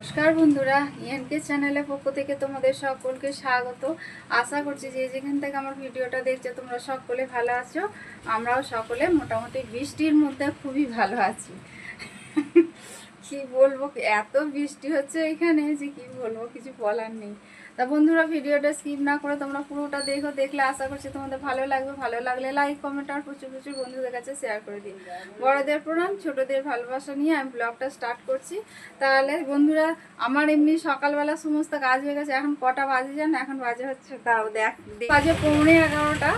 নমস্কার বন্ধুরা, ইএনকে চ্যানেলের পক্ষ থেকে তোমাদের সকলকে স্বাগত। আশা করছি যে যেখান থেকে আমার ভিডিওটা দেখছো তোমরা সকলে ভালো আছো। আমরাও সকলে মোটামুটি বৃষ্টির মধ্যে খুবই ভালো আছি। কি বলবো, এত বৃষ্টি হচ্ছে এখানে যে কি বলবো, কিছু বলার নেই। তা বন্ধুরা, ভিডিওটা স্কিপ না করে তোমরা পুরোটা দেখলে আশা করছি তোমাদের ভালো লাগবে। ভালো লাগলে লাইক কমেন্ট আর প্রচুর প্রচুর বন্ধুদের কাছে শেয়ার করে দিন। বড়দের প্রণাম, ছোটদের ভালোবাসা নিয়ে আমি ব্লগটা স্টার্ট করছি। তাহলে বন্ধুরা, আমার এমনি সকালবেলা সমস্ত কাজ হয়ে গেছে। এখন কটা বাজে জানো? এখন বাজে হচ্ছে তাও বাজে 11:15।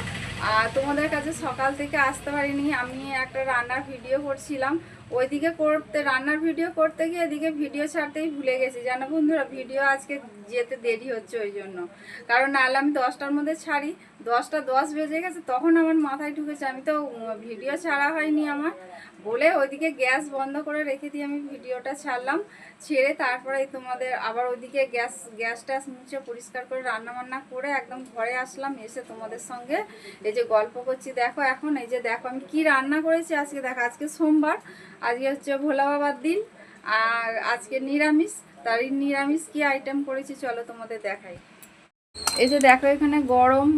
আর তোমাদের কাছে সকাল থেকে আসতে পারিনি, আমি একটা রান্নার ভিডিও করছিলাম। ওইদিকে রান্নার ভিডিও করতে গিয়ে এদিকে ভিডিও ছাড়তেই ভুলে গেছি জানো বন্ধুরা। ভিডিও আজকে যেতে দেরি হচ্ছে ওই জন্য, কারণ নাহলে আমি 10টার মধ্যে ছাড়ি। 10টা 10 বেজে গেছে, তখন আমার মাথায় ঢুকেছে আমি তো ভিডিও ছাড়া হয়নি আমার বলে ওইদিকে গ্যাস বন্ধ করে রেখে দিয়ে আমি ভিডিওটা ছাড়লাম। ছেড়ে তারপরে তোমাদের আবার ওইদিকে গ্যাসটা মুছে পরিষ্কার করে রান্নাবান্না করে একদম ঘরে আসলাম। এসে তোমাদের সঙ্গে এই যে গল্প করছি। দেখো এখন এই যে দেখো আমি কি রান্না করেছি আজকে। দেখো আজকে সোমবার, আজকে হচ্ছে ভোলা বাবার দিন, আর আজকে নিরামিষ। তার নিরামিষ কি আইটেম করেছি চলো তোমাদের দেখাই। এই যে দেখো এখানে গরম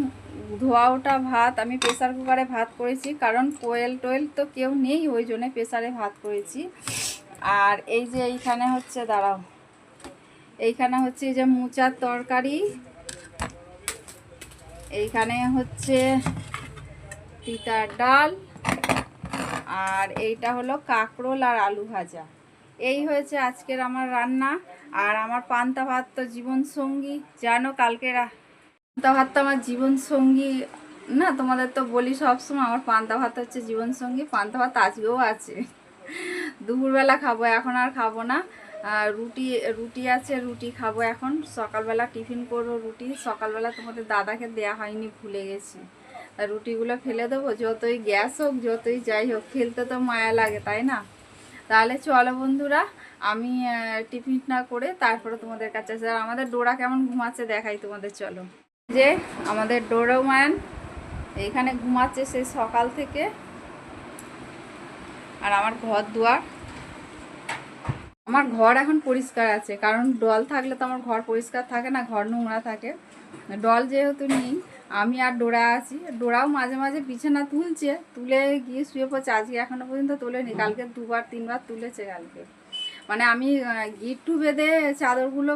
ধোয়া ওঠা ভাত, আমি প্রেসার কুকারে ভাত করেছি, কারণ কোয়েল টোয়েল তো কেউ নেই, ওই জন্য প্রেসারে ভাত করেছি। আর এই যে এইখানে হচ্ছে দাঁড়াও, এইখানে হচ্ছে এই যে মোচার তরকারি, এইখানে হচ্ছে তিতার ডাল, আর এইটা হলো কাঁকরোল আর আলু ভাজা। এই হয়েছে আজকের আমার রান্না। আর আমার পান্তা ভাত তো জীবন সঙ্গী জানো। পান্তা ভাত তো আমার জীবন সঙ্গী না, তোমাদের তো বলি সবসময় আমার পান্তা ভাত হচ্ছে জীবন সঙ্গী। পান্তা ভাত আজকেও আছে, দুপুরবেলা খাবো, এখন আর খাবো না। রুটি রুটি আছে, রুটি খাবো এখন। সকালবেলা টিফিন করবো রুটি। সকালবেলা তোমাদের দাদাকে দেয়া হয়নি, ভুলে গেছি। রুটিগুলো ফেলে দেবো, যতই গ্যাস হোক যতই যাই হোক, ফেলতে তো মায়া লাগে তাই না। তাহলে চলো বন্ধুরা, আমি টিফিন না করে তারপরে তোমাদের কাছে আসি। আর আমাদের ডোরা কেমন ঘুমাচ্ছে দেখাই তোমাদের, চলো। যে আমাদের ডোরাম্যান এইখানে ঘুমাচ্ছে সেই সকাল থেকে। আর আমার ঘর এখন পরিষ্কার আছে, কারণ ডল থাকলে তো আমার ঘর পরিষ্কার থাকে না, ঘর নোংরা থাকে। ডল যেহেতু নেই, আমি আর ডোরা আছি। ডোরাও মাঝে মাঝে বিছানা তুলছে, তুলে গিয়ে শুয়ে পড়ছে। আজকে এখনো পর্যন্ত তোলেনি, কালকে 2-3 বার তুলেছে কালকে। মানে আমি গিট্টু বেঁধে চাদরগুলো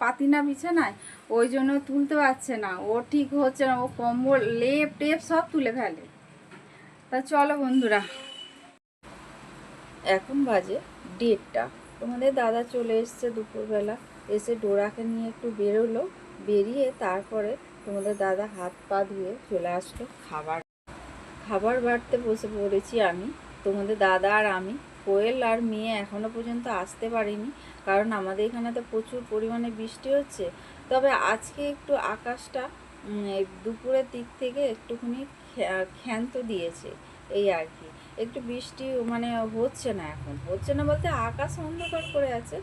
পাতি না বিছানায়, ওই জন্য তুলতে পারছে না। ও ঠিক হচ্ছে না, ও কম্বল লেপ টেপ সব তুলে ফেলে। তা চলো বন্ধুরা, এখন বাজে 1:30। তোমাদের দাদা চলে এসছে দুপুরবেলা, এসে ডোরাকে নিয়ে একটু বেরোলো। বেরিয়ে তারপরে তোমাদের দাদা হাত পা ধুয়ে চলে আসলো খাবার বাড়তে বসে পড়েছি আমি, তোমাদের দাদা আর আমি। কোয়েল আর মেয়ে এখনও পর্যন্ত আসতে পারিনি, কারণ আমাদের এখানে তো প্রচুর পরিমাণে বৃষ্টি হচ্ছে। তবে আজকে একটু আকাশটা দুপুরের দিক থেকে একটুখানি ক্ষান্ত দিয়েছে, এই আর কি। একটু বৃষ্টি মানে হচ্ছে না, এখন হচ্ছে না বলতে আকাশ অন্ধকার করে আছে,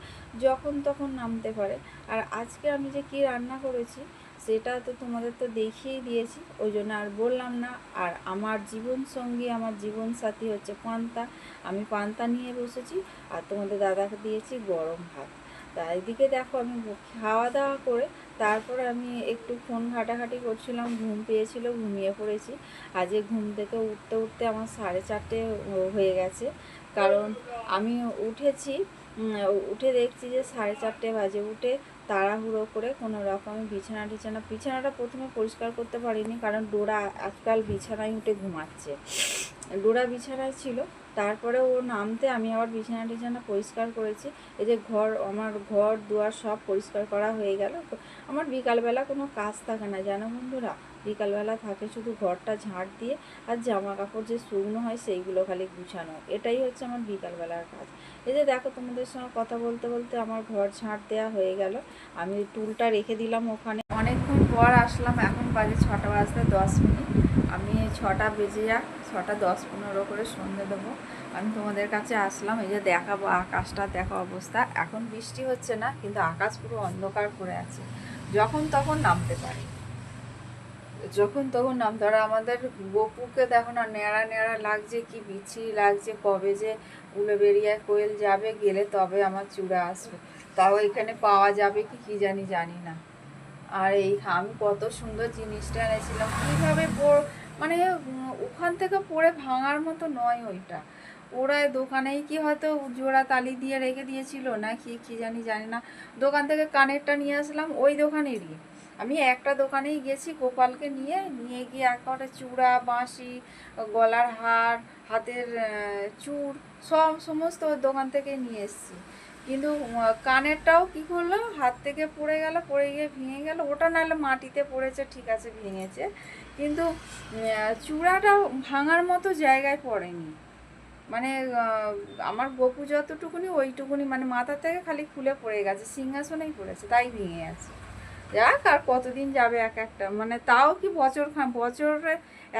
যখন তখন নামতে পারে। আর আজকে আমি যে কি রান্না করেছি সেটা তো তোমাদের তো দেখিয়েই দিয়েছি, ওই জন্য আর বললাম না। আর আমার জীবন সঙ্গী, আমার জীবন সাথী হচ্ছে পান্তা। আমি পান্তা নিয়ে বসেছি, আর তোমাদের দাদাকে দিয়েছি গরম ভাত। তা এদিকে দেখো আমি খাওয়া দাওয়া করে তারপরে আমি একটু ফোন ঘাটাঘাটি করছিলাম, ঘুম পেয়েছিল, ঘুমিয়ে পড়েছি। আজকে ঘুম থেকে উঠতে উঠতে আমার 4:30 হয়ে গেছে, কারণ আমি উঠেছি, উঠে দেখছি যে 4:30 বাজে। উঠে তাড়াহুড়ো করে কোনো রকমে বিছানাটা প্রথমে পরিষ্কার করতে পারিনি, কারণ ডোরা আজকাল বিছানায় উঠে ঘুমাচ্ছে। ডোরা বিছানায় ছিল, তারপরে ও নামতে আমি আবার বিছানা পরিষ্কার করেছি। এই যে আমার ঘর দুয়ার সব পরিষ্কার করা হয়ে গেল। আমার বিকালবেলা কোনো কাজ থাকে না জানো বন্ধুরা, বিকালবেলা থাকে শুধু ঘরটা ঝাঁট দিয়ে আর জামা কাপড় যে শুকনো হয় সেইগুলো খালি গুছানো, এটাই হচ্ছে আমার বিকালবেলার কাজ। এই যে দেখো তোমাদের সঙ্গে কথা বলতে বলতে আমার ঘর ঝাঁট দেওয়া হয়ে গেল। আমি টুলটা রেখে দিলাম ওখানে। অনেকক্ষণ পর আসলাম, এখন বাজে 6:10। আমি 6টা বেজে যাক, 6:10-15 করে সন্ধে দেবো, আমি তোমাদের কাছে আসলাম। এই যে দেখাবো আকাশটা, দেখো অবস্থা। এখন বৃষ্টি হচ্ছে না, কিন্তু আকাশ পুরো অন্ধকার করে আছে, যখন তখন নামতে পারে, যখন তখন নামতে পারে। আমাদের গপুকে দেখো না, ন্যাড়া ন্যাড়া লাগছে, কি বিচ্ছিরি লাগছে। কবে যে উড়ে বেরিয়ে কোয়েল যাবে, গেলে তবে আমার চূড়া আসবে। তাও এখানে পাওয়া যাবে কি কি জানি না। আর এই আমি কত সুন্দর জিনিসটা এনেছিলাম, কীভাবে মানে ওখান থেকে পড়ে ভাঙার মতো নয় ওইটা। ওরা দোকানেই কি হয়তো জোড়া তালি দিয়ে রেখে দিয়েছিল না কি কি জানি না। দোকান থেকে কানেরটা নিয়ে আসলাম ওই দোকানেরই। আমি একটা দোকানেই গেছি গোপালকে নিয়ে গিয়ে একেবারে চূড়া, বাঁশি, গলার হার, হাতের চূড় সমস্ত ওই দোকান থেকে নিয়ে এসেছি। কিন্তু কানেরটাও কি করলো, হাত থেকে পড়ে গিয়ে ভেঙে গেল। ওটা নাহলে মাটিতে পড়েছে, ঠিক আছে ভেঙেছে, কিন্তু চূড়াটা ভাঙার মতো জায়গায় পড়েনি। মানে আমার গপু যতটুকুনি ওইটুকুনি, মানে মাথা থেকে খালি খুলে পড়ে গেছে, সিংহাসনেই পড়েছে, তাই ভেঙে গেছে। যাক, আর কতদিন যাবে এক একটা, মানে তাও কি বছরে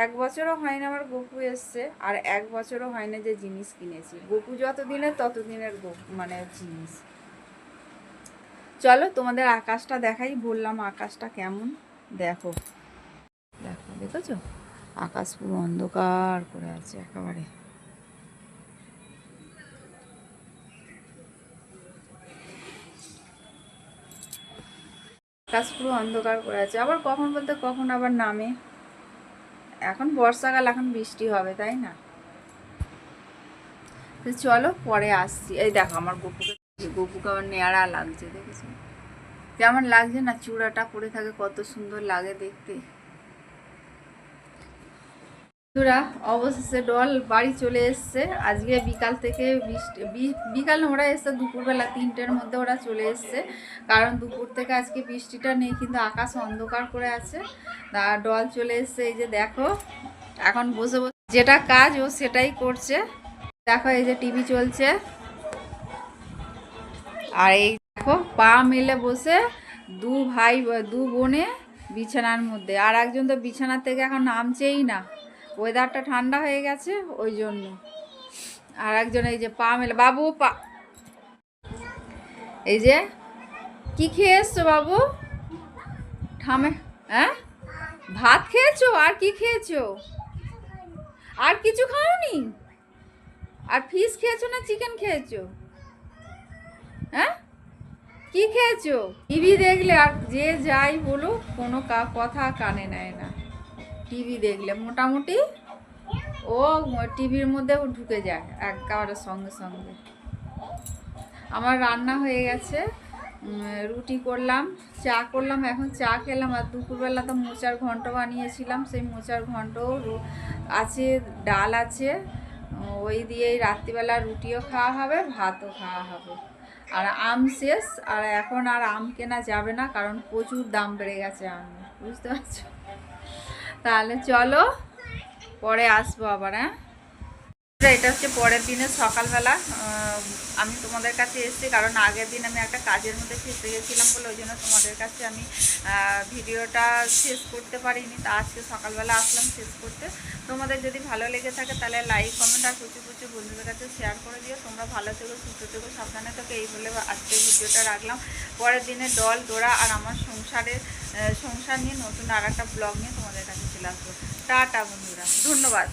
1 বছরও হয় না আমার গপু এসছে, আর 1 বছরও হয় না যে জিনিস কিনেছি। গপু যতদিনের ততদিনের মানে জিনিস। চলো তোমাদের আকাশটা দেখাই, বললাম আকাশটা কেমন। দেখো দেখো, দেখেছো আকাশ পুরো অন্ধকার করে আছে একেবারে। আকাশ পুরো অন্ধকার করে আছে, আবার কখন বলতে কখন আবার নামে। এখন বর্ষাকাল, এখন বৃষ্টি হবে, তাই না? তো চলো পরে আসছি। এই দেখো আমার গপুকে আমার নেড়া লাগছে, দেখেছো কেমন লাগছে না? চূড়াটা পরে থাকে, কত সুন্দর লাগে দেখতে। বন্ধুরা, অবশেষে ডল বাড়ি চলে এসছে। আজকে বিকাল থেকে বিকাল ওরা এসছে দুপুরবেলা 3টের মধ্যে ওরা চলে এসছে, কারণ দুপুর থেকে আজকে বৃষ্টিটা নেই, কিন্তু আকাশ অন্ধকার করে আছে। ডল চলে এসছে, এই যে দেখো এখন বসে বসে যেটা কাজ ও সেটাই করছে। দেখো এই যে টিভি চলছে, আর এই দেখো পা মেলে বসে দু বোনে বিছানার মধ্যে। আর একজন তো বিছানার থেকে এখন নামছেই না, ওয়েদারটা ঠান্ডা হয়ে গেছে ওই জন্য। আর একজন এই যে পা মেলে, বাবু পা, এই যে কি খেয়ে এসছো বাবু? ঠামে, হ্যাঁ ভাত খেয়েছো? আর কি খেয়েছো? আর কিছু খাওনি? আর ফিশ খেয়েছো না চিকেন খেয়েছো? হ্যাঁ কি খেয়েছো? টিভি দেখলে আর যে যাই বলুক কোনো কথা কানে নেয় না। টিভি দেখলে মোটামুটি ও টিভির মধ্যে ঢুকে যায় একেবারে সঙ্গে সঙ্গে। আমার রান্না হয়ে গেছে, রুটি করলাম, চা করলাম, এখন চা খেলাম। আর দুপুরবেলা তো মোচার ঘন্ট বানিয়েছিলাম, সেই মোচার ঘন্ট আছে, ডাল আছে, ওই দিয়েই রাত্রিবেলা রুটিও খাওয়া হবে, ভাতও খাওয়া হবে। আর আম শেষ, আর এখন আর আম কেনা যাবে না, কারণ প্রচুর দাম বেড়ে গেছে আম, বুঝতে পারছো? তাহলে চলো পরে আসবো আবার। হ্যাঁ, এটা হচ্ছে পরের দিনের সকালবেলা। আমি তোমাদের কাছে এসেছি কারণ আগের দিন আমি একটা কাজের মধ্যে ফেসে গেছিলাম বলে, ওই জন্য তোমাদের কাছে আমি ভিডিওটা শেষ করতে পারিনি। তা আজকে সকালবেলা আসলাম শেষ করতে। তোমাদের যদি ভালো লেগে থাকে তাহলে লাইক, কমেন্ট আর প্রচুর বন্ধুদের কাছে শেয়ার করে দিও। তোমরা ভালো থেকো, সুস্থ থেকো, সাবধানে থেকো, এই বলে আজকের ভিডিওটা রাখলাম। পরের দিনে ডল, ডোরা আর আমার সংসার নিয়ে নতুন আর একটা ব্লগ নিয়ে তোমাদের কাছে চলে আসবো। টাটা বন্ধুরা, ধন্যবাদ।